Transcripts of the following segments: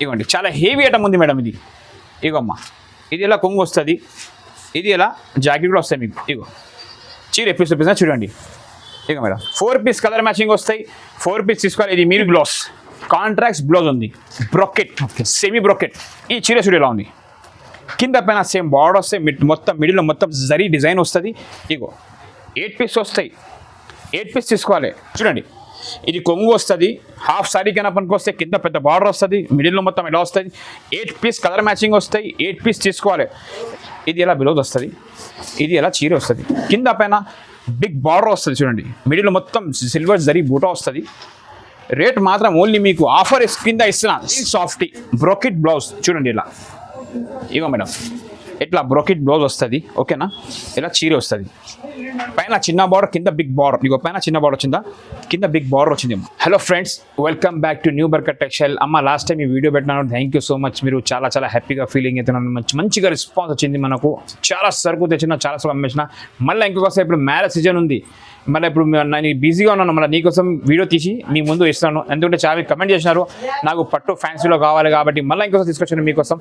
ఇవ్వండి, చాలా heavy item ఉంది మేడం ఇది. ఇగోమ్మా, ఇది ఇలా కొంగు వస్తుంది, ఇది ఇలా జాకెట్ కూడా వస్తాయి మీకు. ఇగో చీర ఎప్పుడు చూపిస్తున్నా చూడండి. ఇక మేడం 4 పీస్ కలర్ మ్యాచింగ్ వస్తాయి. 4 పీస్ తీసుకోవాలి. ఇది మీరు బ్లౌజ్, కాంట్రాక్ట్స్ బ్లౌజ్ ఉంది, బ్రొకెట్, సెమీ బ్రొకెట్. ఈ చీర చూడు ఎలా ఉంది, కింద పైన సేమ్ బార్డర్ వస్తాయి, మొత్తం మిడిల్లో మొత్తం జరీ డిజైన్ వస్తుంది. ఇగో 8 పీస్ వస్తాయి, 8 పీస్ తీసుకోవాలి. చూడండి, ఇది కొంగు వస్తుంది, హాఫ్ సారీ కన్నా పనికి వస్తే కింద పెద్ద బార్డర్ వస్తుంది, మిడిల్లో మొత్తం ఎలా వస్తుంది. 8 పీస్ కలర్ మ్యాచింగ్ వస్తాయి, 8 పీస్ తీసుకోవాలి. ఇది ఎలా బ్లౌజ్ వస్తుంది, ఇది ఎలా చీర వస్తుంది, కింద పైన బిగ్ బార్డర్ వస్తుంది. చూడండి, మిడిల్లో మొత్తం సిల్వర్ జరీ బూటా వస్తుంది. రేట్ మాత్రం ఓన్లీ మీకు ఆఫర్ కింద ఇస్తున్నా. సాఫ్టీ బ్రోకెట్ బ్లౌజ్ చూడండి ఇలా. ఇగో మేడం, ఇట్లా బ్రోకెట్ బ్లౌజ్ వస్తుంది. ఓకేనా, ఇలా చీర వస్తుంది. పైన చిన్న బార్డర్, కింద బిగ్ బార్డర్. ఇగో పైన చిన్న బార్డర్ వచ్చిందా, కింద బిగ్ బార్డర్ వచ్చింది. Hello friends, welcome back to new Barkat textile. అమ్మ లాస్ట్ టైం ఈ వీడియో పెట్టినాను, థ్యాంక్ యూ సో మచ్. మీరు చాలా హ్యాపీగా ఫీలింగ్ అవుతున్నాను. మంచిగా రెస్పాన్స్ వచ్చింది. మనకు చాలా సరుకు తెచ్చిన, చాలా సరుకు అమ్మేసిన. మళ్ళీ ఇంకొకసారి ఇప్పుడు మ్యారేజ్ సీజన్ ఉంది, మళ్ళీ ఇప్పుడు నేను బిజీగా ఉన్నాను. మళ్ళీ నీకోసం వీడియో తీసి మీ ముందు ఇస్తాను. ఎందుకంటే చాలా కమెంట్ చేసినారు నాకు పట్టు ఫ్యాన్సీలో కావాలి కాబట్టి మళ్ళీ ఇంకోసం తీసుకొచ్చాను మీకోసం.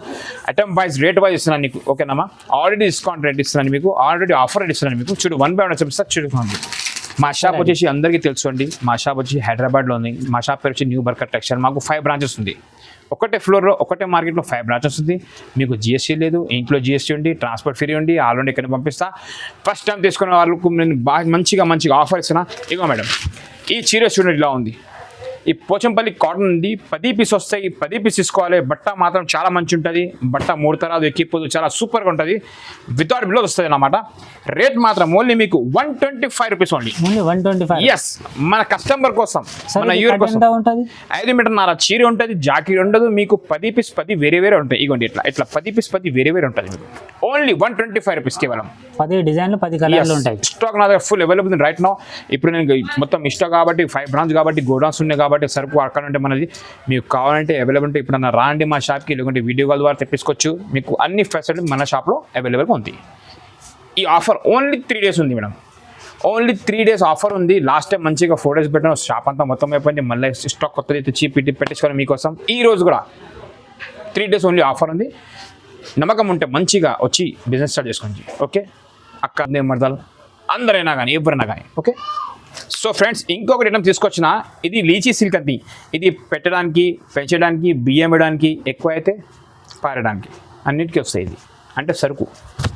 ఐటమ్ వైజ్ రేట్ వైజ్ ఇస్తున్నాను నీకు. ఓకేనమ్మా, ఆల్రెడీ డిస్కౌంట్ రేట్ ఇస్తున్నాను మీకు, ఆల్రెడీ ఆఫర్ రేట్ ఇస్తున్నాను మీకు. చూడు 1 by 1 చూపిస్తా, చూడండి. మా షాప్ వచ్చేసి అందరికీ తెలుసు అండి. మా షాప్ వచ్చి హైదరాబాద్లో ఉంది. మా షాప్ పేరు వచ్చి న్యూ బర్కట్ టెక్స్టైల్. మాకు 5 బ్రాంచెస్ ఉంది. ఒకటే ఫ్లోర్లో, ఒకటే మార్కెట్లో 5 బ్రాంచెస్ ఉంది. మీకు జిఎస్టీ లేదు, ఇంట్లో జిఎస్టీ ఉంది, ట్రాన్స్పోర్ట్ ఫ్రీ ఉంది. ఆల్రెడీ ఇక్కడ పంపిస్తా. ఫస్ట్ టైం తీసుకునే వాళ్ళకు నేను బాగా మంచిగా ఆఫర్ ఇస్తున్నా. ఇగో మేడం, ఈ చీర చూడండి ఇలా ఉంది. ఈ పోచంపల్లి కాటన్ ఉంది, 10 పీస్ వస్తాయి. 10 పీస్ తీసుకోవాలి. బట్ట మాత్రం చాలా మంచి ఉంటుంది. బట్ట 3 తరాలు ఎక్కిపోదు, చాలా సూపర్గా ఉంటుంది. వితౌట్ బ్లౌజ్ వస్తుంది అన్నమాట. రేట్ మాత్రం ఓన్లీ మీకు 125 రూపీస్ ఓన్లీ. 125. ఎస్, మన కస్టమర్ కోసం, మన యూర్ కోసం. 5 మీటర్న్నర చీర ఉంటుంది, జాకెట్ ఉండదు. మీకు 10 పీస్ 10 వేరే ఉంటాయి. ఇగోండి ఇట్లా 10 పీస్ 10 వేరే ఉంటుంది మీకు. ఓన్లీ 125 రూపీస్ కేవలం. 10 డిజైన్లు 10 కలర్లు ఉంటాయి. స్టాక్ నా దగ్గర ఫుల్ అవైలబుల్ రైట్ నౌ. ఇప్పుడు నేను మొత్తం ఇష్టం కాబట్టి 5 బ్రాంచ్ కాబట్టి గోడౌన్స్ ఉన్నాయి కాబట్టి సరుకు అక్కడ ఉంటే మనది మీకు కావాలంటే అవైలబుల్ ఉంటే ఇప్పుడు రాండి మా షాప్కి, లేకుంటే వీడియో కాల్ ద్వారా తెప్పించుకోవచ్చు. మీకు అన్ని ఫెసిలిటీ మన షాప్లో అవైలబుల్గా ఉంది. ఈ ఆఫర్ ఓన్లీ 3 days ఉంది మేడం. ఓన్లీ 3 days ఆఫర్ ఉంది. లాస్ట్ టైం మంచిగా 4 days పెట్టాను, షాప్ అంతా మొత్తం అయిపోయింది. మళ్ళీ స్టాక్ కొత్తది తెచ్చి పెట్టించుకోవాలి మీకోసం. ఈ రోజు కూడా 3 days ఓన్లీ ఆఫర్ ఉంది. నమ్మకం ఉంటే మంచిగా వచ్చి బిజినెస్ స్టార్ట్ చేసుకోండి. ఓకే, అక్క మరదలు అందరైనా కానీ ఎవరైనా కానీ. ఓకే, సో ఫ్రెండ్స్, ఇంకొకటి ఐటమ్ తీసుకొచ్చిన, ఇది లీచీ సిల్క్ అది. ఇది పెట్టడానికి, పెంచడానికి, బియ్యం వేయడానికి, ఎక్కువ అయితే పారడానికి అన్నిటికీ వస్తాయి. ఇది అంటే సరుకు.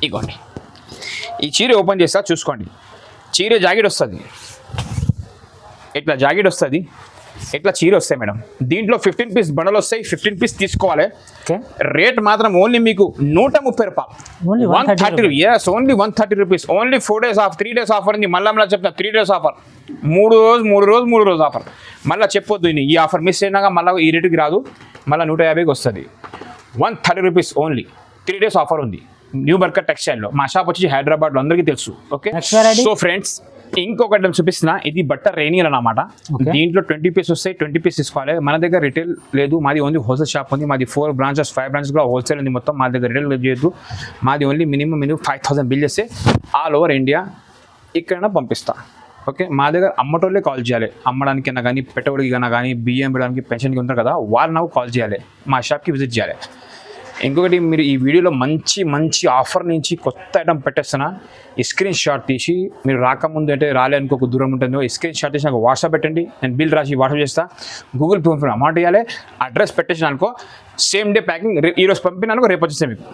ఇగోండి, ఈ చీర ఓపెన్ చేస్తా చూసుకోండి. చీర జాకెట్ వస్తుంది, ఇట్లా జాకెట్ వస్తుంది, ఇట్లా చీర వస్తాయి మేడం. దీంట్లో 15 పీస్ బండలు వస్తాయి. 15 పీస్ తీసుకోవాలి. రేట్ మాత్రం ఓన్లీ మీకు 130 రూపాయలు. 130. Yes, only 130 rupees. Only 4 days off, 3 days offer ఉంది. మళ్ళీ చెప్తా 3 days ఆఫర్. 3 రోజు ఆఫర్. మళ్ళీ చెప్పొద్దు, ఈ ఆఫర్ మిస్ అయినాక మళ్ళీ ఈ రేటుకి రాదు. మళ్ళీ 150కి వస్తుంది. 130 రూపీస్ ఓన్లీ. 3 days ఆఫర్ ఉంది న్యూ బర్కట్ టెక్స్టైల్లో. మా షాప్ వచ్చి హైదరాబాద్లో అందరికీ తెలుసు. ఓకే, సో ఫ్రెండ్స్, ఇంకొకటి చూపిస్తున్నా. ఇది బట్ట రేనియల్ అన్నమాట. దీంట్లో 20 పీస్ వస్తాయి. 20 పీస్ తీసుకోవాలి. మన దగ్గర రిటైల్ లేదు, మాది ఓన్లీ హోల్సేల్ షాప్ ఉంది. మాది 4 బ్రాంచెస్ 5 బ్రాంచెస్ కూడా హోల్సేల్ ఉంది మొత్తం. మా దగ్గర రిటైల్ చేయొద్దు. మాది ఓన్లీ మినిమం 5,000 బిల్ చేస్తే ఆల్ ఓవర్ ఇండియా ఇక్కడ పంపిస్తా. ఓకే, మా దగ్గర అమ్మటోళ్ళే కాల్ చేయాలి. అమ్మడానికైనా కానీ, పెట్టబడికి అయినా కానీ, బియ్యం పెట్టడానికి, పెన్షన్కి ఉంటారు కదా, వాళ్ళు నాకు కాల్ చేయాలి. మా షాప్కి విజిట్ చేయాలి. ఇంకొకటి, మీరు ఈ వీడియోలో మంచి ఆఫర్ నుంచి కొత్త ఐటమ్ పెట్టేస్తున్నా. ఈ స్క్రీన్ షాట్ తీసి, మీరు రాకముందు అంటే రాలే అనుకోక దూరం ఉంటుందో, ఈ స్క్రీన్ షాట్ తీసి నాకు వాట్సాప్ పెట్టండి. నేను బిల్ రాసి వాట్సాప్ చేస్తా. గూగుల్ పే అమౌంట్ ఇవ్వాలి. అడ్రస్ పెట్టేసిన అనుకో, సేమ్ డే ప్యాకింగ్. ఈరోజు పంపినానుకో రేపు వచ్చేస్తాయి మీకు.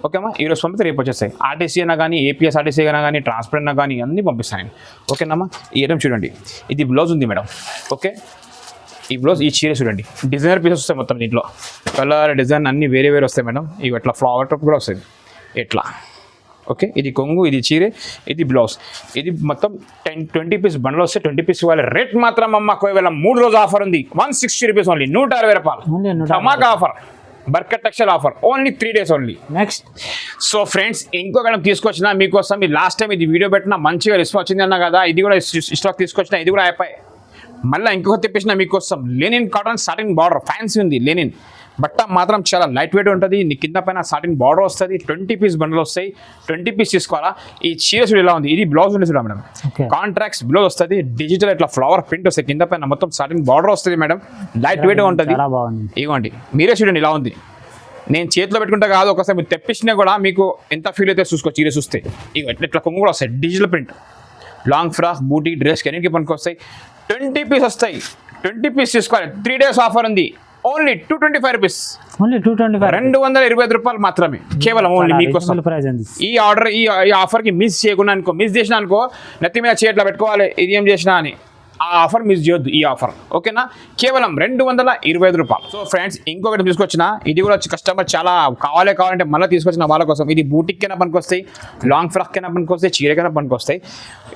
ఓకేమా, ఈరోజు పంపితే రేపు వచ్చేస్తాయి. ఆర్టీసీ అయినా కానీ, ఏపీఎస్ఆర్టీసీ అయినా కానీ, ట్రాన్స్పోర్ట్ అయినా కానీ అన్నీ పంపిస్తాను నేను. ఓకేనమ్మా, ఈ ఐటమ్ చూడండి. ఇది బ్లౌజ్ ఉంది మేడం. ఓకే, ఈ బ్లౌజ్, ఈ చీర చూడండి. డిజైనర్ పీసెస్ వస్తాయి మొత్తం. దీంట్లో కలర్, డిజైన్ అన్నీ వేరే వస్తాయి మేడం. ఇవి ఇట్లా ఫ్లవర్ టాప్ కూడా వస్తుంది ఇట్లా. ఓకే, ఇది కొంగు, ఇది చీర, ఇది బ్లౌజ్. ఇది మొత్తం 20 పీస్ బండ్లు వస్తాయి. 20 పీస్ ఇవ్వాలి. రేట్ మాత్రం అమ్మ ఒకవేళ 3 రోజు ఆఫర్ ఉంది. 160 రూపీస్ ఓన్లీ. 160 రూపాయలు ధమాకా offer. Barkat textile offer only 3 days only. Next, so friends, ఇంకొక తీసుకొచ్చిన మీకోసం. ఈ లాస్ట్ టైం ఇది వీడియో పెట్టినా మంచిగా రెస్పాన్స్ వచ్చింది అన్నా కదా, ఇది కూడా స్టాక్ తీసుకొచ్చిన. ఇది కూడా అయిపోయి మళ్ళీ ఇంకొక తెప్పించిన మీకోసం. Linen cotton satin border fancy ఉంది. లెనిన్ బట్ట మాత్రం చాలా లైట్ వెయిట్ ఉంటుంది. నీ కింద పైన సాటిన్ బార్డర్ వస్తుంది. 20 పీస్ బండలు వస్తాయి. 20 పీస్ తీసుకోవాలా. ఈ చీర చూడు ఇలా ఉంది. ఇది బ్లౌజ్ ఉంది చూడ మేడం. కాంట్రాక్ట్స్ బ్లౌజ్ వస్తుంది. డిజిటల్ ఇట్లా ఫ్లవర్ ప్రింట్ వస్తాయి. కింద పైన మొత్తం సాటిన్ బార్డర్ వస్తుంది మేడం. లైట్ వెయిట్ ఉంటుంది. ఇవ్వండి మీరే చూడండి ఇలా ఉంది. నేను చేతిలో పెట్టుకుంటా కాదు, ఒకసారి మీరు తెప్పించినా కూడా మీకు ఎంత ఫీల్ అయితే చూసుకోవచ్చు. చీర చూస్తే ఇక ఇట్లా కొంగు కూడా వస్తాయి. డిజిటల్ ప్రింట్ లాంగ్ ఫ్రాక్ బూటీ డ్రెస్ కెన్నికి పనికి వస్తాయి. 20 పీస్ వస్తాయి. 20 పీస్ తీసుకోవాలి. 3 days ఆఫర్ ఉంది. Only 225 rupees. ఓన్లీ 225. 225 రూపాయలు మాత్రమే కేవలం ఓన్లీ మీకోసం. ఈ ఆర్డర్ ఈ ఆఫర్కి మిస్ చేయకుండా అనుకో, మిస్ చేసినా అనుకో నెత్తి మీద చేయట్లా పెట్టుకోవాలి ఇది ఏం చేసినా అని. ఆ ఆఫర్ మిస్ చేయొద్దు. ఈ ఆఫర్ ఓకేనా, కేవలం 225 రూపాయలు. సో ఫ్రెండ్స్ ఇంకొకటి తీసుకొచ్చిన, ఇది కూడా కస్టమర్ చాలా కావాలంటే మళ్ళీ తీసుకొచ్చిన వాళ్ళ కోసం. ఇది బూటిక్ కైనా పనికి వస్తాయి, లాంగ్ ఫ్రాక్ కైనా పనికి వస్తాయి, చీరకైనా పనికి వస్తాయి.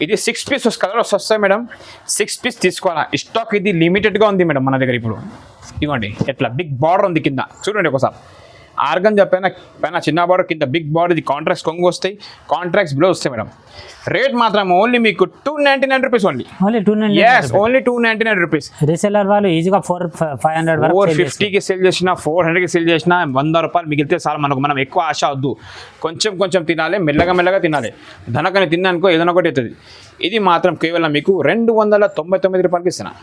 ఇది 6 పీస్ కలర్స్ వస్తాయి మేడం. 6 పీస్ తీసుకోవాలా. స్టాక్ ఇది లిమిటెడ్గా ఉంది మేడం మన దగ్గర ఇప్పుడు. ఇవ్వండి ఎట్లా బిగ్ బార్డర్ ఉంది కింద చూడండి ఒకసారి. ఆర్గంజా పైన చిన్న బార్డర్, కింద బిగ్ బార్డర్. ఇది కాంట్రాక్ట్స్ కొంగు వస్తాయి, కాంట్రాక్ట్స్ బ్లౌజ్ వస్తాయి మేడం. రేట్ మాత్రం ఓన్లీ మీకు 299 rupees only. Only 299 rupees. Reseller వాళ్ళు ఈజీగా 400-500 450కి సేల్ చేసినా, 400కి సేల్ చేసినా 100 రూపాయలు మిగిలితే చాలు మనకు. మనం ఎక్కువ ఆశ వద్దు, కొంచెం తినాలి, మెల్లగా తినాలి. ధనకని తిన్నానుకో ఏదైనా ఒకటి అవుతుంది. ఇది మాత్రం కేవలం మీకు 299 రూపాయలకి ఇస్తున్నా.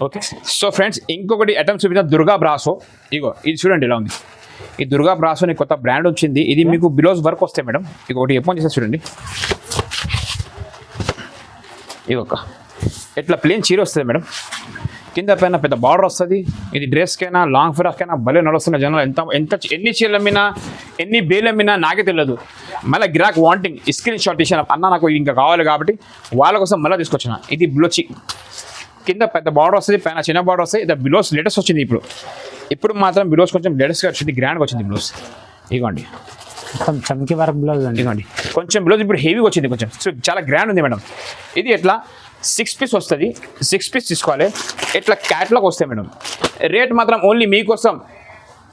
ఓకే సో ఫ్రెండ్స్ ఇంకొకటి ఐటమ్స్ చూపించిన దుర్గా బ్రాసో. ఇగో ఇది చూడండి ఇలా ఉంది. ఈ దుర్గా బ్రాసో అని కొత్త బ్రాండ్ వచ్చింది. ఇది మీకు బ్లౌజ్ వర్క్ వస్తాయి మేడం. ఇక ఒకటి ఎప్పుడు చేస్తే చూడండి. ఇదొక ఇట్లా ప్లేన్ చీర వస్తుంది మేడం. కింద పైన పెద్ద బార్డర్ వస్తుంది. ఇది డ్రెస్కైనా లాంగ్ ఫ్రాక్కైనా భలే నడుస్తున్న జనాలు. ఎన్ని చీరలు అమ్మినా, ఎన్ని బేలు అమ్మినా నాకే తెలియదు. మళ్ళీ గిరాక్ వాంటింగ్ స్క్రీన్ షాట్ తీసాను అన్న, నాకు ఇంకా కావాలి కాబట్టి వాళ్ళ కోసం మళ్ళీ తీసుకొచ్చిన. ఇది బ్లోచి కింద పెద్ద బార్డర్ వస్తుంది, పైన చిన్న బార్డర్ వస్తుంది. ఇది బ్లౌజ్ లేటెస్ట్ వచ్చింది ఇప్పుడు మాత్రం బ్లౌజ్ కొంచెం లేటెస్ట్గా వచ్చింది, గ్రాండ్గా వచ్చింది బ్లౌజ్. ఇవ్వండి చమ్కీ వర్క్ బ్లౌజ్ అండి. ఇవ్వండి కొంచెం బ్లౌజ్ ఇప్పుడు హెవీగా వచ్చింది, కొంచెం చాలా గ్రాండ్ ఉంది మేడం. ఇది ఎట్లా 6 పీస్ వస్తుంది. 6 పీస్ తీసుకోవాలి. ఇట్లా క్యాట్లాగ్ వస్తాయి మేడం. రేట్ మాత్రం ఓన్లీ మీకోసం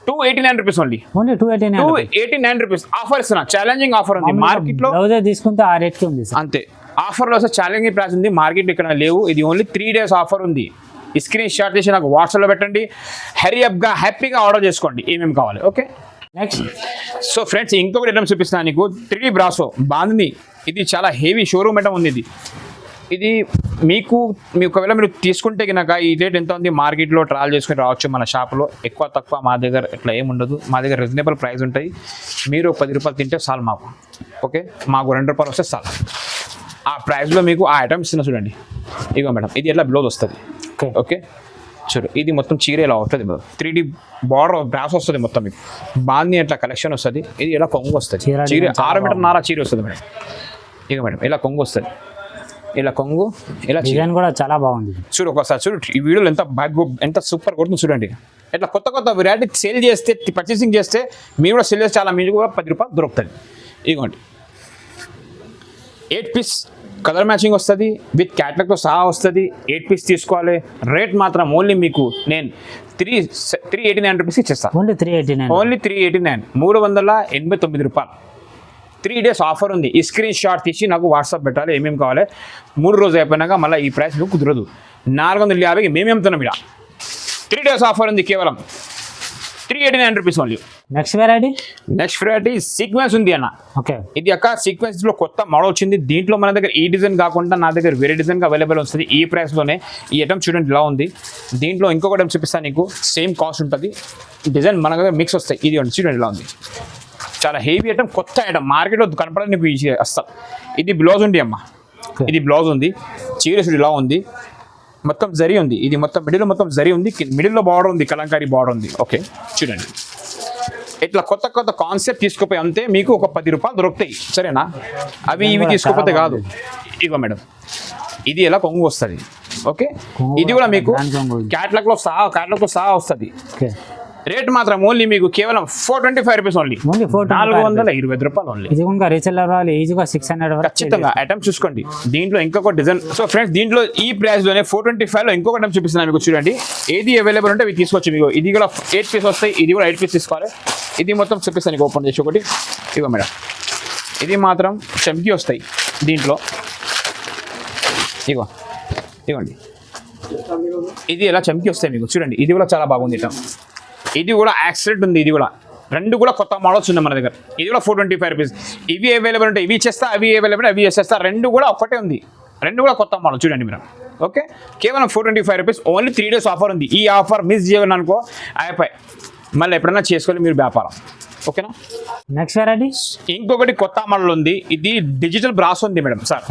289 రూపీస్ ఓన్లీ. 289 రూపీస్ ఆఫర్ ఇస్తున్నా. ఛాలెంజింగ్ ఆఫర్ ఉంది మార్కెట్లో. తీసుకుంటే ఆ రేట్కి ఉంది అంతే. ఆఫర్లో వస్తే ఛాలెంజింగ్ ప్రైస్ ఉంది, మార్కెట్లో ఇక్కడ లేవు. ఇది ఓన్లీ 3 days ఆఫర్ ఉంది. స్క్రీన్ షాట్ చేసి నాకు వాట్సాప్లో పెట్టండి. హరీ అప్గా హ్యాపీగా ఆర్డర్ చేసుకోండి ఏమేమి కావాలి. ఓకే నెక్స్ట్ సో ఫ్రెండ్స్ ఇంకొకటి ఐటమ్ చూపిస్తాను నీకు. 3D brasso bandhani. ఇది చాలా హెవీ షోరూమ్ ఐటమ్ ఉంది. ఇది మీకు ఒకవేళ మీరు తీసుకుంటే కనుక ఈ రేట్ ఎంత ఉంది మార్కెట్లో ట్రావెల్ చేసుకుని రావచ్చు. మన షాప్లో ఎక్కువ తక్కువ మా దగ్గర ఇట్లా ఏముండదు. మా దగ్గర రీజనబుల్ ప్రైస్ ఉంటాయి. మీరు 10 రూపాయలు తింటే చాలు మాకు. ఓకే మాకు 2 రూపాయలు వస్తే చాలు. ఆ ప్రైస్లో మీకు ఆ ఐటమ్స్ ఇస్తున్నా చూడండి. ఇగో మేడం ఇది ఎట్లా బ్లౌజ్ వస్తుంది. ఓకే చూడు ఇది మొత్తం చీర ఇలా వస్తుంది మేడం. 3D బార్డర్ బ్రాస్ వస్తుంది మొత్తం మీకు. బాంది అట్లా కలెక్షన్ వస్తుంది. ఇది ఇలా కొంగు వస్తుంది. చీర 6 మీటర్ చీర వస్తుంది మేడం. ఇక మేడం ఇలా కొంగు వస్తుంది. ఇలా కొంగు ఇలా డిజైన్ కూడా చాలా బాగుంది. చూడు ఒకసారి చూడు ఈ వీడియోలో ఎంత సూపర్ కొడుతుంది చూడండి. ఇట్లా కొత్త వెరైటీ సేల్ చేస్తే, పర్చేసింగ్ చేస్తే మీరు కూడా సేల్ చేస్తే చాలా మీకు కూడా 10 రూపాయలు దొరుకుతుంది. ఇదిగోండి 8 పీస్ కలర్ మ్యాచింగ్ వస్తుంది, విత్ క్యాట్లాగ్తో సహా వస్తుంది. 8 పీస్ తీసుకోవాలి. రేట్ మాత్రం ఓన్లీ మీకు నేను 389 రూపీస్ ఇచ్చేస్తాను. ఓన్లీ 389 389 రూపాయలు. 3 days ఆఫర్ ఉంది. ఈ స్క్రీన్ షాట్ తీసి నాకు వాట్సాప్ పెట్టాలి ఏమేమి కావాలి. 3 రోజులు అయిపోయినాక మళ్ళీ ఈ ప్రైస్ మీకు కుదరదు. 450కి మేము అమ్ముతున్నాం ఇక్కడ. 3 days ఆఫర్ ఉంది కేవలం 389 rupees only. Next variety sequence ఉంది అన్న. ఓకే ఇది అక్క సీక్వెన్స్లో కొత్త మోడల్ వచ్చింది. దీంట్లో మన దగ్గర ఈ డిజైన్ కాకుండా నా దగ్గర వేరే డిజైన్గా అవైలబుల్ వస్తుంది. ఈ ప్రైస్లోనే ఈ ఐటమ్ చూడండి ఇలా ఉంది. దీంట్లో ఇంకొకటి చూపిస్తాను నీకు. సేమ్ కాస్ట్ ఉంటుంది. డిజైన్ మన దగ్గర మిక్స్ వస్తాయి. ఇది చూడండి ఇలా ఉంది. చాలా హెవీ ఐటమ్, కొత్త ఐటమ్, మార్కెట్లో కనపడని నీకు ఈజీ వస్తాం. ఇది బ్లౌజ్ ఉంది అమ్మ. ఇది బ్లౌజ్ ఉంది. చీర ఇలా ఉంది. మొత్తం జరీ ఉంది. ఇది మొత్తం మిడిల్లో మొత్తం జరీ ఉంది. మిడిల్లో బార్డర్ ఉంది, కలంకారీ బార్డర్ ఉంది. ఓకే చూడండి ఇట్లా కొత్త కాన్సెప్ట్ తీసుకుపోయి అంతే మీకు ఒక 10 రూపాయలు దొరుకుతాయి. సరేనా? అవి ఇవి తీసుకోపోతే కాదు. ఇగో మేడం ఇది ఎలా కొంగు వస్తుంది. ఓకే ఇది కూడా మీకు క్యాట్లాగ్తో సహా వస్తుంది. రేట్ మాత్రం ఓన్లీ మీకు కేవలం 425 రూపీస్ ఓన్లీ. 420 రూపాయలు ఓన్లీ. ఇది ఇంకా రీసెల్లర్ వాళ్ళు ఈజీగా 600 ఖచ్చితంగా ఐటమ్ చూసుకోండి. దీంట్లో ఇంకొక డిజైన్. సో ఫ్రెండ్స్ దీంట్లో ఈ ప్రైస్లోనే 425లో ఇంకొక ఐటమ్ చూపిస్తున్నాను మీకు. చూడండి ఏది అవైలబుల్ ఉంటే ఇవి తీసుకోవచ్చు మీకు. ఇది కూడా 8 పీస్ వస్తాయి. ఇది కూడా 8 పీస్ తీసుకోవాలి. ఇది మొత్తం చూపిస్తాను నీకు ఓపెన్ చేసి ఒకటి. ఇగో మేడం ఇది మాత్రం చమ్కీ వస్తాయి దీంట్లో. ఇగోండి ఇది ఎలా చమ్కీ వస్తాయి మీకు చూడండి. ఇది కూడా చాలా బాగుంది ఐటమ్. ఇది కూడా యాక్సిడెంట్ ఉంది, ఇది కూడా రెండు కూడా కొత్త మోడల్స్ ఉన్నాయి మన దగ్గర. ఇది కూడా 425 రూపీస్. ఇవి అవైలబుల్ ఉంటాయి, ఇవి ఇచ్చేస్తా, అవి అవైలబుల్, అవి ఇచ్చేస్తా. రెండు కూడా ఒకటే ఉంది, రెండు కూడా కొత్త మోడల్ చూడండి మీరు. ఓకే, కేవలం 425 రూపీస్. ఓన్లీ 3 days ఆఫర్ ఉంది. ఈ ఆఫర్ మిస్ చేయాలని అనుకో అయిపోయి, మళ్ళీ ఎప్పుడైనా చేసుకోవాలి మీరు వ్యాపారం. ఓకేనా. నెక్స్ట్ వెరైటీ ఇంకొకటి కొత్త మోడల్ ఉంది, ఇది డిజిటల్ బ్రాస్ ఉంది మేడం సార్.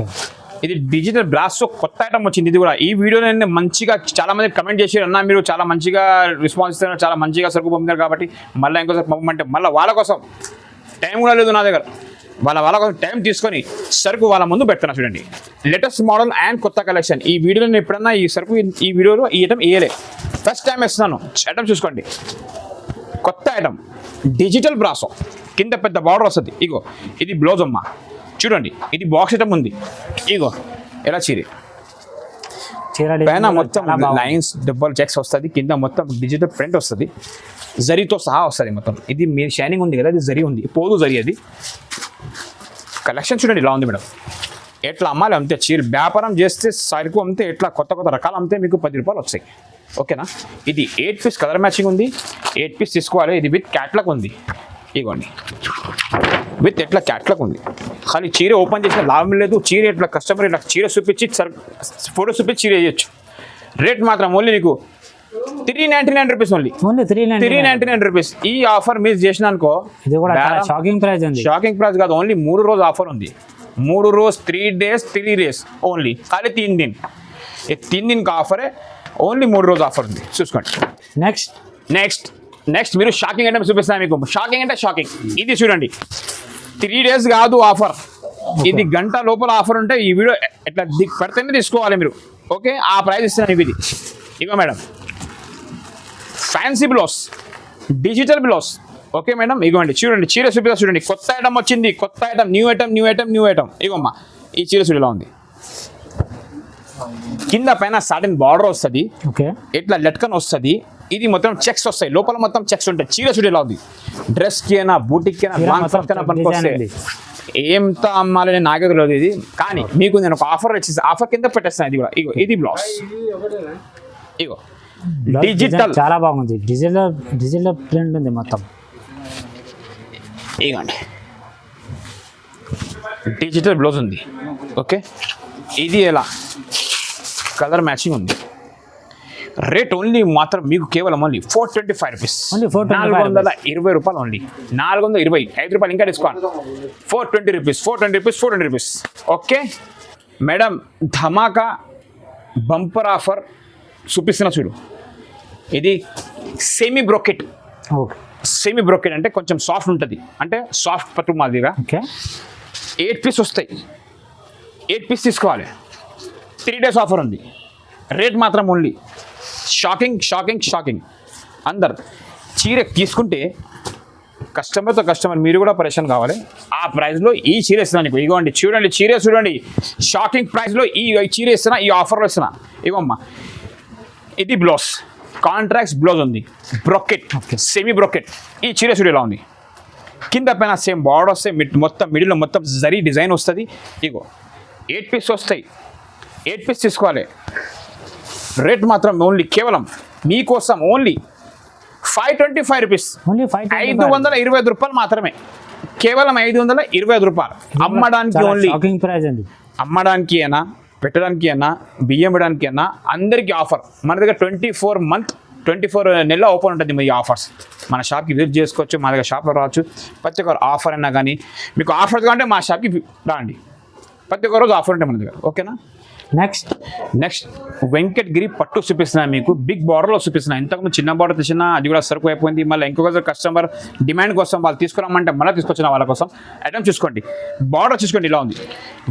ఇది డిజిటల్ బ్రాస్ కొత్త ఐటమ్ వచ్చింది. ఇది కూడా ఈ వీడియో నేను మంచిగా చాలా మంది కమెంట్ చేసి అన్న మీరు చాలా మంచిగా రెస్పాన్స్ ఇస్తున్నారు, చాలా మంచిగా సరుకు పంపుతున్నారు, కాబట్టి మళ్ళీ ఇంకోసారి పంపమంటే మళ్ళీ వాళ్ళ కోసం టైం కూడా లేదు నా దగ్గర. వాళ్ళ కోసం టైం తీసుకొని సరుకు వాళ్ళ ముందు పెడుతున్నా చూడండి. లేటెస్ట్ మోడల్ అండ్ కొత్త కలెక్షన్. ఈ వీడియోలో నేను ఎప్పుడన్నా ఈ సరుకు ఈ వీడియోలో ఈ ఐటమ్ వేయలే, ఫస్ట్ టైం వేస్తున్నాను. ఐటమ్ చూసుకోండి, కొత్త ఐటమ్ డిజిటల్ బ్రాసో, కింద పెద్ద బార్డర్ వస్తుంది. ఇగో ఇది బ్లౌజ్ అమ్మ చూడండి, ఇది బాక్స్ ఐటమ్ ఉంది. ఇగో ఎలా చీర పైన మొత్తం లైన్స్ డబల్ చెక్స్ వస్తుంది, కింద మొత్తం డిజిటల్ ప్రింట్ వస్తుంది, జరీతో సహా వస్తుంది మొత్తం. ఇది మీ షైనింగ్ ఉంది కదా, ఇది జరీ ఉంది, పోదు జరీ. అది కలెక్షన్ చూడండి ఇలా ఉంది మేడం. ఎట్లా అమ్మాలి అంతే, చీర వ్యాపారం చేస్తే సరుకు అమ్మితే ఎట్లా కొత్త కొత్త రకాలు అమ్మితే మీకు 10 రూపాయలు వస్తాయి. ఓకేనా. ఇది 8 పీస్ కలర్ మ్యాచింగ్ ఉంది, 8 పీస్ తీసుకోవాలి. ఇది విత్ క్యాట్లాగ్ ఉంది, ఇగోండి విత్ ఎట్లా క్యాట్లాగ్ ఉంది. కానీ చీర ఓపెన్ చేసిన లాభం లేదు. చీర ఇట్లా కస్టమర్ ఇట్లా చీర చూపించి ఫోటో చూపించి చీర వేయచ్చు. రేట్ మాత్రం ఓన్లీ నీకు 399 రూపీస్ ఓన్లీ. 399 రూపీస్. ఈ ఆఫర్ మిస్ చేసిన అనుకో, ఇది కూడా షాకింగ్ ప్రైస్ ఉంది. షాకింగ్ ప్రైస్ కాదు, ఓన్లీ 3 రోజు ఆఫర్ ఉంది. 3 రోజు 3 days ఓన్లీ, ఖాళీ 3 दिन. ये 3 दिन का ऑफर है, ఓన్లీ 3 రోజు ఆఫర్ ఉంది. చూసుకోండి. నెక్స్ట్ మీరు షాకింగ్ ఐటమ్ చూపిస్తాను మీకు. షాకింగ్ అంటే షాకింగ్. ఇది చూడండి, 3 days కాదు ఆఫర్, ఇది గంట లోపల ఆఫర్ ఉంటే ఈ వీడియో ఎట్లా పెడితేనే తీసుకోవాలి మీరు. ఓకే, ఆ ప్రైస్ ఇస్తున్నాను. ఇది ఇగో madam, fancy blouse, digital blouse. Okay madam, ఇగోండి చూడండి, చీర చూపిస్తా చూడండి. కొత్త ఐటమ్ వచ్చింది, కొత్త ఐటమ్, న్యూ ఐటమ్. ఇగోమ్మా ఈ చీర చూడు ఇలా ఉంది. కింద పైన సాటిన్ బార్డర్ వస్తుంది, ఇట్లా లట్కన్ వస్తుంది. ఇది మొత్తం చెక్స్ వస్తాయి, లోపల మొత్తం చెక్స్ ఉంటాయి. చీర చూడు ఇలా ఉంది. డ్రెస్కి అయినా, బూటికి అయినా, లాంగ్ ఫ్రాక్ అయినా పనికొస్తాయి. ఎంత అమ్మాలి నేను నాకే తెలియదు ఇది, కానీ మీకు నేను ఒక ఆఫర్ వచ్చేసి ఆఫర్ కింద పెట్టేస్తాను. ఇది కూడా ఇగో, ఇది బ్లౌజ్. ఇగో డిజిటల్, చాలా బాగుంది. డిజిటల్ ప్రింట్ ఉంది మొత్తం. ఇగోండి డిజిటల్ బ్లౌజ్ ఉంది. ఓకే, ఇది ఎలా కలర్ మ్యాచింగ్ ఉంది. రేట్ ఓన్లీ మాత్రం మీకు కేవలం ఓన్లీ 425 రూపీస్. 420 రూపాయలు ఓన్లీ. 425 రూపాయలు ఇంకా డిస్కౌంట్. 420 రూపీస్. ఓకే మేడం, ధమాకా బంపర్ ఆఫర్ చూపిస్తున్నా చూడు. ఇది సెమీ బ్రోకెట్. సెమీ బ్రోకెట్ అంటే కొంచెం సాఫ్ట్ ఉంటుంది, అంటే సాఫ్ట్ పట్టు మాదిరిగా. 8 పీస్ వస్తాయి, 8 పీస్ తీసుకోవాలి. 3 days ఆఫర్ ఉంది. రేట్ మాత్రం ఓన్లీ షాకింగ్. అందరు చీర తీసుకుంటే కస్టమర్ మీరు కూడా పరేషాన్ కావాలి. ఆ ప్రైస్లో ఈ చీర ఇస్తున్నా నీకు. ఇగోండి చూడండి, చీర చూడండి, షాకింగ్ ప్రైస్లో ఈ చీర ఇస్తున్నా, ఈ ఆఫర్లో ఇస్తున్నా. ఇగోమ్మా ఇది బ్లౌజ్, కాంట్రాక్ట్స్ బ్లౌజ్ ఉంది, బ్రోకెట్, సెమీ బ్రోకెట్. ఈ చీర చూడు ఎలా ఉంది. కింద పైన సేమ్ బార్డర్ వస్తాయి, మొత్తం మిడిల్లో మొత్తం జరీ డిజైన్ వస్తుంది. ఇగో 8 పీస్ వస్తాయి, 8 పీస్ తీసుకోవాలి. రేట్ మాత్రం ఓన్లీ కేవలం మీకోసం ఓన్లీ 525 రూపీస్. 525 రూపాయలు మాత్రమే, కేవలం 525 రూపాయలు. అమ్మడానికి ఓన్లీ, అమ్మడానికి అయినా, పెట్టడానికి అయినా, బియ్యం ఇవ్వడానికి అయినా అందరికీ ఆఫర్. మన దగ్గర 24 నెలల ఓపెన్ ఉంటుంది మీ ఆఫర్స్. మన షాప్కి విజిట్ చేసుకోవచ్చు, మా దగ్గర షాప్లో రావచ్చు. ప్రతి ఒక్కరు ఆఫర్ అయినా కానీ మీకు ఆఫర్ కావాలంటే మా షాప్కి రాండి. ప్రతి ఒక్క రోజు ఆఫర్ ఉంటాయి మన దగ్గర. ఓకేనా. నెక్స్ట్ వెంకటగిరి పట్టు చూపిస్తున్నాను మీకు. బిగ్ బార్డర్లో చూపిస్తున్నాను. ఇంతకుముందు చిన్న బార్డర్ తెచ్చినా అది కూడా సరుకు అయిపోయింది. మళ్ళీ ఇంకొక కస్టమర్ డిమాండ్ కోసం వాళ్ళు తీసుకురామంటే మళ్ళీ తీసుకొచ్చిన వాళ్ళ కోసం ఐటమ్ చూసుకోండి. బార్డర్ చూసుకోండి ఇలా ఉంది.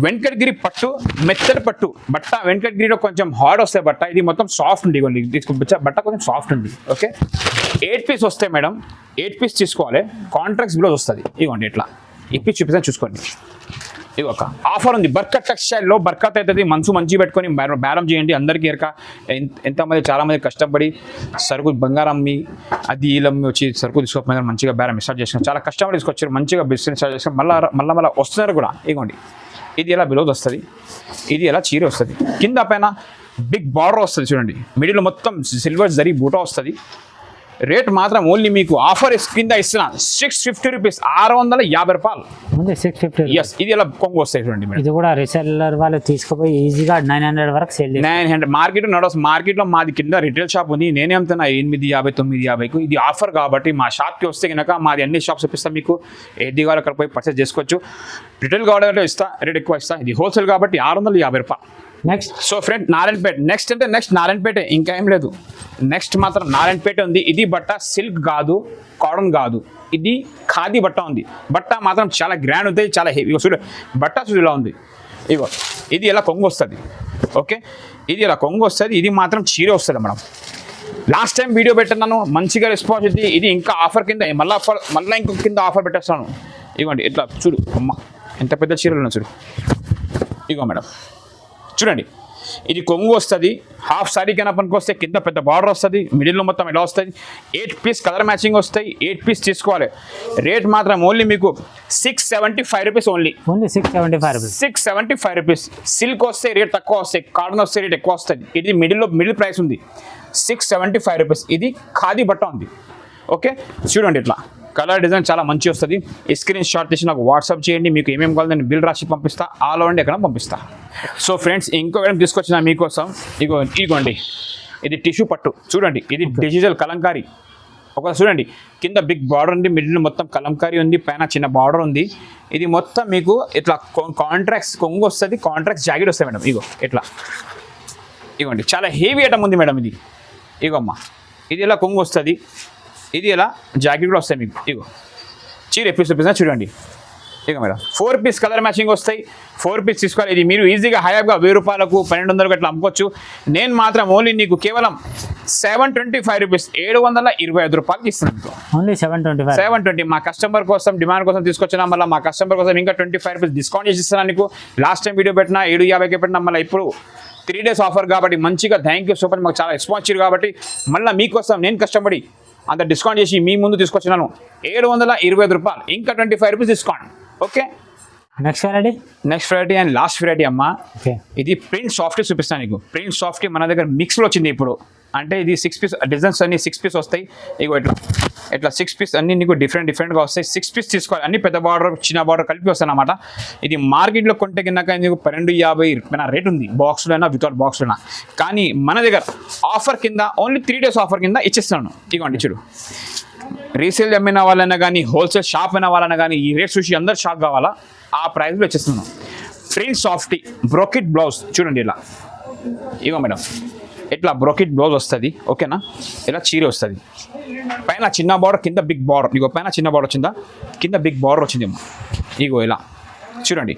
వెంకటగిరి పట్టు, మెత్తడి పట్టు బట్ట. వెంకటగిరిలో కొంచెం హార్డ్ వస్తాయి బట్ట, ఇది మొత్తం సాఫ్ట్ ఉంది. ఇవ్వండి తీసుకొచ్చా బట్ట కొంచెం సాఫ్ట్ ఉంది. ఓకే, 8 పీస్ వస్తాయి మేడం. 8 పీస్ తీసుకోవాలి. కాంట్రాక్ట్స్ బ్లౌజ్ వస్తుంది. ఇవ్వండి ఇట్లా ఇప్పి చూపిస్తాను చూసుకోండి. ఇది ఒక ఆఫర్ ఉంది. బర్కత్ టెక్స్టైల్లో బర్కత్ అవుతుంది. మంచి పెట్టుకొని బేరం చేయండి. అందరికీ ఎరక ఎంతమంది చాలామంది కష్టపడి సరుకు బంగారం అమ్మి అది ఇల్లమ్మి వచ్చి సరుకు తీసుకోకపోయినా మంచిగా బేరం స్టార్ట్ చేసుకుని చాలా కష్టపడి తీసుకొచ్చారు. మంచిగా బిజినెస్ స్టార్ట్ చేసుకుని మళ్ళీ వస్తున్నారు కూడా. ఇగోండి ఇది ఎలా బ్లౌజ్ వస్తుంది, ఇది ఎలా చీర వస్తుంది. కింద పైన బిగ్ బార్డర్ వస్తుంది చూడండి. మిడిల్ మొత్తం సిల్వర్ జరీ బూటా వస్తుంది. రేట్ మాత్రం ఓన్లీ మీకు ఆఫర్ కింద ఇస్తున్నా 650 రూపీస్, 650 రూపాయలు. ఉంది 650. ఎస్, ఇది ఇలా కొంగు వస్తాయి చూడండి మేడం. ఇది కూడా రీసెల్లర్ వాళ్ళు తీసుకుపోయి ఈజీగా 900 వరకు సేల్ చేస్తారు. 900 మార్కెట్లో మాది కింద రిటైల్ షాప్ ఉంది, నేనే అమ్ముతున్నా 850 950కు. ఇది ఆఫర్ కాబట్టి మా షాప్కి వస్తే కనుక మాది అన్ని షాప్స్ చూపిస్తాం మీకు, ఏది కావాలో అక్కడ పోయి పర్చేస్ చేసుకోవచ్చు. రిటైల్ కావాలంటే ఇస్తా, రేట్ ఎక్కువ ఇస్తా. ఇది హోల్సేల్ కాబట్టి 650 రూపాయలు. Next so friend Narayanpet, next అంటే నెక్స్ట్ నారాయణపేట, ఇంకా ఏం లేదు. నెక్స్ట్ మాత్రం నారాయణపేట ఉంది. ఇది బట్ట సిల్క్ కాదు, కాటన్ కాదు, ఇది ఖాదీ బట్ట ఉంది. బట్ట మాత్రం చాలా గ్రాండ్ ఉంటుంది, చాలా హెవీ. చూడు బట్ట చూడు ఇలా ఉంది. ఇగో ఇది ఇలా కొంగు వస్తుంది. ఓకే, ఇది ఇలా కొంగు వస్తుంది. ఇది మాత్రం చీర వస్తుంది మేడం. లాస్ట్ టైం వీడియో పెట్టినాను, మంచిగా రెస్పాన్స్ ఉంది. ఇది ఇంకా ఆఫర్ కింద మళ్ళీ ఇంకొక కింద ఆఫర్ పెట్టేస్తాను. ఇవ్వండి ఇట్లా చూడు, అమ్మ ఎంత పెద్ద చీరలు ఉన్నాయి చూడు. ఇగో మేడం చూడండి, ఇది కొంగు వస్తుంది. హాఫ్ సారీ కన్నా పనికి వస్తే కింద పెద్ద బార్డర్ వస్తుంది, మిడిల్లో మొత్తం ఎలా వస్తుంది. 8 పీస్ కలర్ మ్యాచింగ్ వస్తాయి. 8 పీస్ తీసుకోవాలి. రేట్ మాత్రం ఓన్లీ మీకు 675 rupees only. 675 rupees. 675 rupees. Silk వస్తే రేట్ తక్కువ వస్తాయి, కాటన్ వస్తే రేట్ ఎక్కువ వస్తుంది. ఇది మిడిల్ ప్రైస్ ఉంది 675 రూపీస్. ఇది ఖాదీ బట్ట ఉంది. ఓకే చూడండి, ఇట్లా కలర్ డిజైన్ చాలా మంచి వస్తుంది. ఈ స్క్రీన్ షాట్ తీసి నాకు వాట్సాప్ చేయండి. మీకు ఏమేమి కావాలి నేను బిల్ రాసి పంపిస్తా, ఆల్ ఓవర్ ఎక్కడ పంపిస్తా. సో ఫ్రెండ్స్, ఇంకో వేరే తీసుకొచ్చిన మీకోసం ఇగోండి, ఇది టిష్యూ పట్టు చూడండి. ఇది డిజిటల్ కలంకారీ. ఒక చూడండి, కింద బిగ్ బార్డర్ ఉంది, మిడిల్ మొత్తం కలంకారీ ఉంది, పైన చిన్న బార్డర్ ఉంది. ఇది మొత్తం మీకు ఇట్లా కాంట్రాక్ట్స్ కొంగు వస్తుంది, కాంట్రాక్ట్స్ జాకెట్ వస్తాయి మేడం. ఇగోండి చాలా హెవీ ఐటమ్ ఉంది మేడం. ఇది ఇగోమ్మ, ఇది ఇలా కొంగు వస్తుంది, ఇది ఇలా జాకెట్ కూడా వస్తాయి మీకు. ఇగో చీర ఎప్పి చూపిస్తున్నా చూడండి. ఇక మేడం 4 పీస్ కలర్ మ్యాచింగ్ వస్తాయి. 4 పీస్ తీసుకోవాలి. ఇది మీరు ఈజీగా హయాబ్గా 1000 రూపాయలకు 1200 అట్లా అమ్ముకోవచ్చు. నేను మాత్రం ఓన్లీ నీకు కేవలం 725 రూపీస్, 725 రూపాయలకి ఇస్తున్నాను. ఓన్లీ 725. 720 మా కస్టమర్ కోసం, డిమాండ్ కోసం తీసుకొచ్చినా. మళ్ళీ మా కస్టమర్ కోసం ఇంకా 25 రూపీస్ డిస్కౌంట్ చేసి ఇస్తున్నాను నీకు. లాస్ట్ టైం వీడియో పెట్టినా 750కి పెట్టినా, మళ్ళీ ఇప్పుడు 3 days ఆఫర్ కాబట్టి మంచిగా థ్యాంక్ యూ సో మచ్. మాకు చాలా రెస్పాన్స్ ఇచ్చారు కాబట్టి మళ్ళీ మీకోసం నేను కష్టపడి అంత డిస్కౌంట్ చేసి మీ ముందు తీసుకొచ్చినాను. 725 రూపాయలు, ఇంకా 25 rupees discount. Okay, next variety and last variety అమ్మ. ఇది ప్రింట్ సాఫ్టీ చూపిస్తాను నీకు. ప్రింట్ సాఫ్టీ మన దగ్గర మిక్స్లో వచ్చింది ఇప్పుడు. అంటే ఇది 6 పీస్ డిజైన్స్ అన్ని 6 పీస్ వస్తాయి. ఇగో ఇట్లా 6 పీస్ అన్ని నీకు డిఫరెంట్గా వస్తాయి. 6 పీస్ తీసుకోవాలి. అన్ని పెద్ద బార్డర్ చిన్న బార్డర్ కలిపి వస్తాయి అన్నమాట. ఇది మార్కెట్లో కొంటే కింద నీకు 1250 రేట్ ఉంది, బాక్స్లో అయినా వితౌట్ బాక్స్లో అయినా. కానీ మన దగ్గర ఆఫర్ కింద ఓన్లీ 3 days ఆఫర్ కింద ఇచ్చేస్తున్నాను. ఇగోండి చూడు, రీసేల్ అమ్మిన వాళ్ళైనా కానీ, హోల్సేల్ షాప్ అయిన వాళ్ళైనా కానీ, ఈ రేట్ చూసి అందరు షాక్ కావాలా, ఆ ప్రైస్లో ఇచ్చేస్తున్నాను. ప్రింట్ సాఫ్టీ బ్రోకెట్ బ్లౌజ్ చూడండి. ఇలా ఇగో మేడం, ఇట్లా బ్రోకెట్ బ్లౌజ్ వస్తుంది. ఓకేనా, ఇలా చీర వస్తుంది. పైన చిన్న బార్డర్, కింద బిగ్ బార్డర్. ఇగో పైన చిన్న బార్డర్ వచ్చిందా, కింద బిగ్ బార్డర్ వచ్చింది. ఇగో ఇలా చూడండి.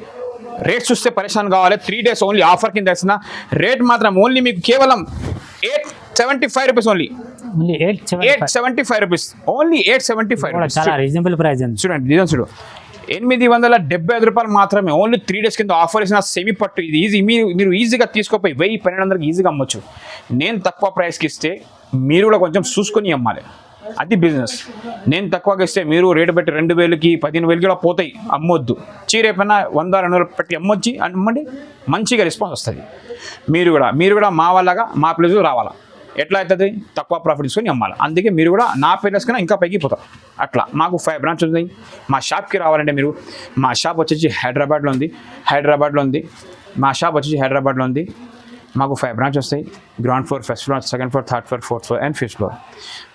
రేట్ చూస్తే పరిశాన్ కావాలి. 3 days ఓన్లీ ఆఫర్ కింద వేసిన. రేట్ మాత్రం ఓన్లీ మీకు కేవలం 875 rupees only. 875 rupees only. 875 rupees చాలా రీజనబుల్ ప్రైస్ అండి. చూడండి డిజైన్ చూడు. 875 రూపాయలు మాత్రమే ఓన్లీ. 3 days కింద ఆఫర్ ఇచ్చిన సెమీ పట్టు. ఇది ఈజీ, మీరు ఈజీగా తీసుకోపోయి 1000-1200కి ఈజీగా అమ్మొచ్చు. నేను తక్కువ ప్రైస్కి ఇస్తే మీరు కూడా కొంచెం చూసుకొని అమ్మాలి, అది బిజినెస్. నేను తక్కువగా ఇస్తే మీరు రేటు పెట్టి 2000కి 15,000కి కూడా పోతాయి, అమ్మొద్దు. చీర పైన 100-200 పెట్టి అమ్మండి, మంచిగా రెస్పాన్స్ వస్తుంది. మీరు కూడా మా వాళ్ళగా మా ప్లేస్లో రావాలా. ఎట్లా అవుతుంది, తక్కువ ప్రాఫిట్ తీసుకొని అమ్మాలి. అందుకే మీరు కూడా నా పేరెంట్స్ కన్నా ఇంకా పైకి పోతారు. అట్లా మాకు 5 బ్రాంచ్ ఉంది. మా షాప్కి రావాలంటే మీరు, మా షాప్ వచ్చేసి హైదరాబాద్లో ఉంది. మా షాప్ వచ్చేసి హైదరాబాద్లో ఉంది. మాకు 5 బ్రాంచ్ వస్తాయి. Ground floor, first floor, second floor, third floor, fourth floor and fifth floor.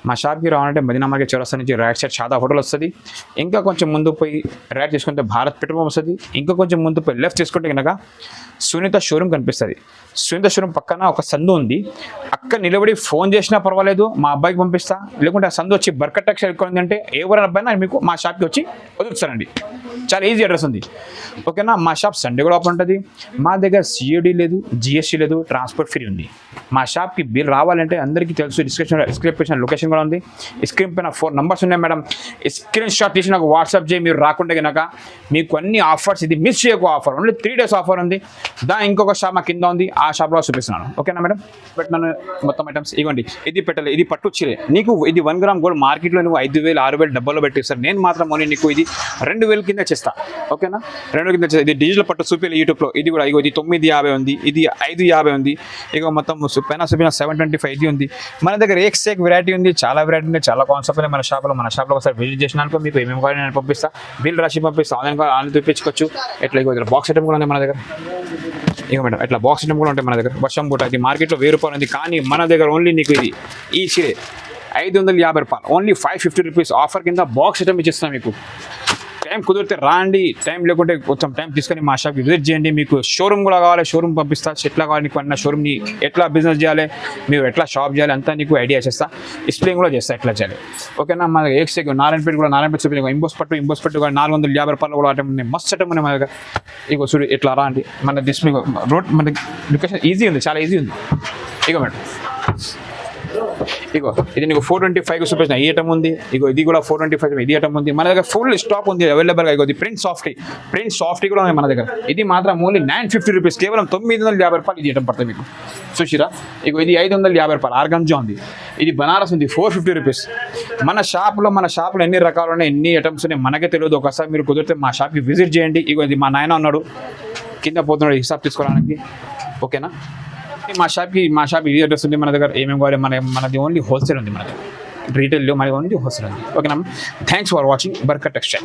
మా షాప్కి రావాలంటే మదీనా మార్కెట్ చౌరస్తా నుంచి రైట్ సైడ్ షాదా హోటల్ వస్తుంది. ఇంకా కొంచెం ముందు పోయి రైట్ తీసుకుంటే భారత్ పెట్రోల్ పంప్ వస్తుంది. ఇంకా కొంచెం ముందు పోయి లెఫ్ట్ తీసుకుంటే కనుక సునీత షోరూమ్ కనిపిస్తుంది. సునీత షోరూమ్ పక్కన ఒక సందు ఉంది. అక్కడ నిలబడి ఫోన్ చేసినా పర్వాలేదు, మా అబ్బాయికి పంపిస్తా. లేకుంటే ఆ సందు వచ్చి బర్కట్ టెక్స్ ఎక్కుందంటే ఎవరైనా అబ్బాయినా మీకు మా షాప్కి వచ్చి వదులుతారండి. చాలా ఈజీ అడ్రస్ ఉంది. ఓకేనా, మా షాప్ సండే కూడా ఓపెన్ ఉంటుంది. మా దగ్గర COD లేదు, GST లేదు, ట్రాన్స్పోర్ట్ ఫ్రీ ఉంది. మా షాప్కి బిల్ రావాలంటే అందరికీ తెలుసు. డిస్క్రిప్షన్ లొకేషన్ కూడా ఉంది. స్క్రీన్ పైన 4 numbers ఉన్నాయి మేడం. స్క్రీన్ షాట్ తీసి నాకు వాట్సాప్ చేయి. మీరు రాకుండా కనుక మీకు అన్ని ఆఫర్స్, ఇది మిస్ చేయకు ఆఫర్. ఓన్లీ 3 days ఆఫర్ ఉంది. ఇంకొక షాప్ మా కింద ఉంది, ఆ షాప్లో చూపిస్తున్నాను. ఓకేనా మేడం, పెట్టినాను మొత్తం ఐటమ్స్. ఇవ్వండి, ఇది పెట్టాలి. ఇది పట్టు చీరే. నీకు ఇది 1 gram గోల్డ్ మార్కెట్లో నువ్వు 5,000-6,000 డబ్బాలో పెట్టిస్తారు. నేను మాత్రం ఓన్లీ నీకు ఇది 2,000 కింద చేస్తా. ఓకేనా, 2,000 కింద చేస్తా. ఇది డిజిటల్ పట్టు చూపించాలి యూట్యూబ్లో. ఇది కూడా ఇది 950 ఉంది, ఇది 550 ఉంది. ఇక మొత్తం పైన 725 ఇది ఉంది. మన దగ్గర ఏక్ వెరైటీ ఉంది, చాలా వెరైటీ ఉంది, చాలా కాన్సెప్ట్ ఉంది మన షాప్లో ఒకసారి విజిట్ చేసినాక మీకు ఏమేమి కావాలి నేను పంపిస్తా, బిల్ రాసి పంపిస్తా, ఆన్లైన్ తెప్పించుకోవచ్చు. ఎట్లా ఇక బాక్స్ ఐటమ్ కూడా ఉంది మన దగ్గర. ఇక మేడం ఇట్లా బాక్స్ ఐటమ్ కూడా ఉంటాయి మన దగ్గర. వర్షం పూట ఇది మార్కెట్లో 1000 రూపాయలు ఉంది, కానీ మన దగ్గర ఓన్లీ నీకు ఇది ఈ చీరే 550 రూపాయలు, ఓన్లీ 550 రూపీస్ ఆఫర్ కింద బాక్స్ ఐటమ్ ఇచ్చిస్తాం మీకు. టైం కుదిరితే రాండి, టైం లేకుంటే కొంచెం టైం తీసుకొని మా షాప్కి విజిట్ చేయండి. మీకు షోరూమ్ కూడా కావాలి, షోరూమ్ పంపిస్తా, ఎట్లా కావాలి నీకు అన్న షోరూమ్ని ఎట్లా బిజినెస్ చేయాలి, మీరు ఎట్లా షాప్ చేయాలి అంతా నీకు ఐడియా చేస్తా, ఎక్స్ప్లెయిన్ కూడా చేస్తా ఎట్లా చేయాలి. ఓకేనా. మన ఏక్సేక్ నారాయణపేట చూపించాం, ఇంపోస్ పట్టు కూడా 450 రూపాయలు కూడా ఐటమ్ ఉన్నాయి, మస్తు ఐటమ్ ఉన్నాయి మన దగ్గర. ఇక చూడు ఇట్లా రాండి, మన దిస్ మీకు రోడ్ మన లొకేషన్ ఈజీ ఉంది, చాలా ఈజీ ఉంది. ఇక మేడం ఇగో ఇది నీకు 425 చూపించిన ఈ ఐటమ్ ఉంది. ఇగో ఇది కూడా 425 ఇది ఐటమ్ ఉంది. మన దగ్గర ఫుల్ స్టాక్ ఉంది అవైలబుల్గా. ఇగో ఇది ప్రింట్ సాఫ్టీ కూడా ఉంది మన దగ్గర. ఇది మాత్రం ఓన్లీ 950 రూపీస్, కేవలం 950 రూపాయలు ఇది ఐటమ్ పడుతుంది మీకు. చూసిరా ఇగో ఇది 550 రూపాయలు ఆర్గంజా ఉంది. ఇది బనారస్ ఉంది 450 రూపీస్. మన షాప్లో ఎన్ని రకాలు ఉన్నాయి, ఎన్ని ఐటమ్స్ ఉన్నాయి మనకే తెలియదు. ఒకసారి మీరు కుదిరితే మా షాప్కి విజిట్ చేయండి. ఇగో ఇది మా నాయన ఉన్నాడు కింద పోతున్నాడు హిసాబ్ తీసుకోవడానికి. ఓకేనా. మా షాప్ ఇది అడ్రస్ ఉంది మన దగ్గర. ఏమేమి కావాలి మనది ఓన్లీ హోల్సేల్ ఉంది, మన దగ్గర రీటైల్లో మనకి ఓన్లీ హోల్సేల్ ఉంది. ఓకేనా. Thanks for watching Barkat textile.